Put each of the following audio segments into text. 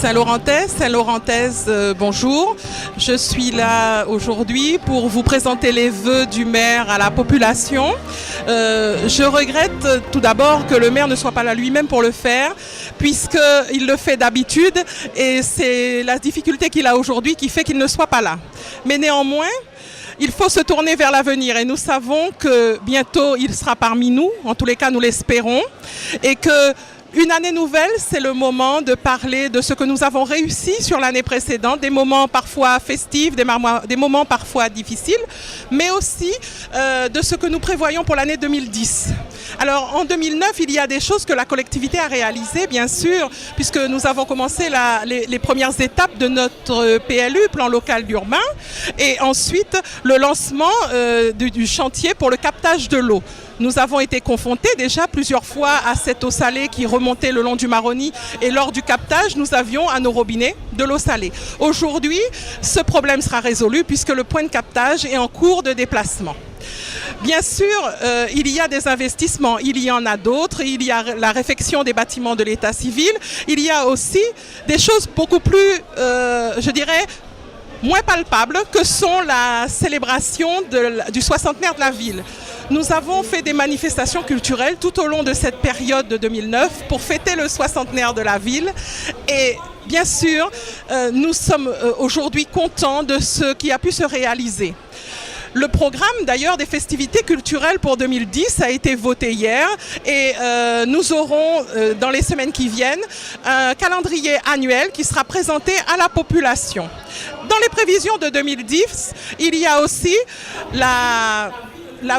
Saint-Laurentaise, bonjour. Je suis là aujourd'hui pour vous présenter les vœux du maire à la population. Je regrette tout d'abord que le maire ne soit pas là lui-même pour le faire, puisqu'il le fait d'habitude et c'est la difficulté qu'il a aujourd'hui qui fait qu'il ne soit pas là. Mais néanmoins, il faut se tourner vers l'avenir et nous savons que bientôt il sera parmi nous, en tous les cas nous l'espérons, et que une année nouvelle, c'est le moment de parler de ce que nous avons réussi sur l'année précédente, des moments parfois festifs, des moments parfois difficiles, mais aussi de ce que nous prévoyons pour l'année 2010. Alors en 2009, il y a des choses que la collectivité a réalisées, bien sûr, puisque nous avons commencé les premières étapes de notre PLU, plan local urbain, et ensuite le lancement du chantier pour le captage de l'eau. Nous avons été confrontés déjà plusieurs fois à cette eau salée qui remontait le long du Maroni et lors du captage, nous avions à nos robinets de l'eau salée. Aujourd'hui, ce problème sera résolu puisque le point de captage est en cours de déplacement. Bien sûr, il y a des investissements, il y en a d'autres, il y a la réfection des bâtiments de l'état civil, il y a aussi des choses beaucoup plus, je dirais, moins palpables que sont la célébration du 60e de la ville. Nous avons fait des manifestations culturelles tout au long de cette période de 2009 pour fêter le 60e de la ville et bien sûr nous sommes aujourd'hui contents de ce qui a pu se réaliser. Le programme d'ailleurs des festivités culturelles pour 2010 a été voté hier et nous aurons dans les semaines qui viennent un calendrier annuel qui sera présenté à la population. Dans les prévisions de 2010, il y a aussi la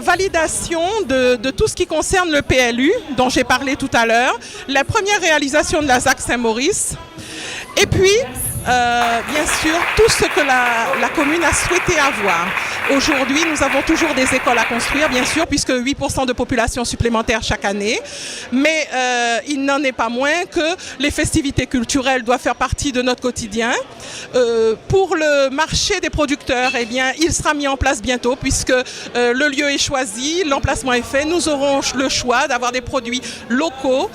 validation de tout ce qui concerne le PLU, dont j'ai parlé tout à l'heure, la première réalisation de la ZAC Saint-Maurice, et puis, bien sûr, tout ce que la commune a souhaité avoir. Aujourd'hui, nous avons toujours des écoles à construire, bien sûr, puisque 8% de population supplémentaire chaque année. Mais il n'en est pas moins que les festivités culturelles doivent faire partie de notre quotidien. Pour le marché des producteurs, eh bien, il sera mis en place bientôt, puisque le lieu est choisi, l'emplacement est fait. Nous aurons le choix d'avoir des produits locaux,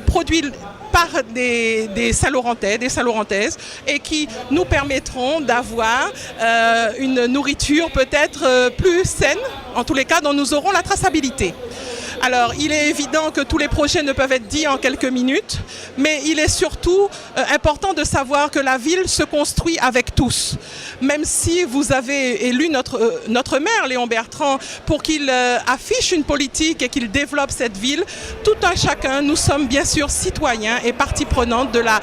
produits par des Saint-Laurentais, des Saint-Laurentaises, et qui nous permettront d'avoir une nourriture peut-être plus saine, en tous les cas dont nous aurons la traçabilité. Alors, il est évident que tous les projets ne peuvent être dits en quelques minutes, mais il est surtout important de savoir que la ville se construit avec tous. Même si vous avez élu notre maire, Léon Bertrand, pour qu'il affiche une politique et qu'il développe cette ville, tout un chacun, nous sommes bien sûr citoyens et partie prenante de la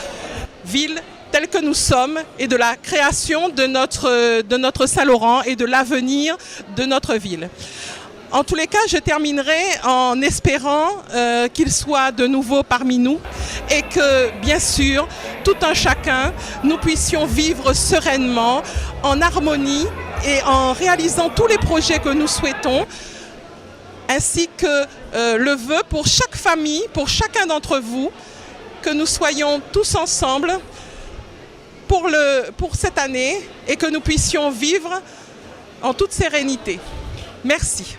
ville telle que nous sommes et de la création de notre Saint-Laurent et de l'avenir de notre ville. En tous les cas, je terminerai en espérant qu'il soit de nouveau parmi nous et que, bien sûr, tout un chacun, nous puissions vivre sereinement, en harmonie et en réalisant tous les projets que nous souhaitons, ainsi que le vœu pour chaque famille, pour chacun d'entre vous, que nous soyons tous ensemble pour cette année et que nous puissions vivre en toute sérénité. Merci.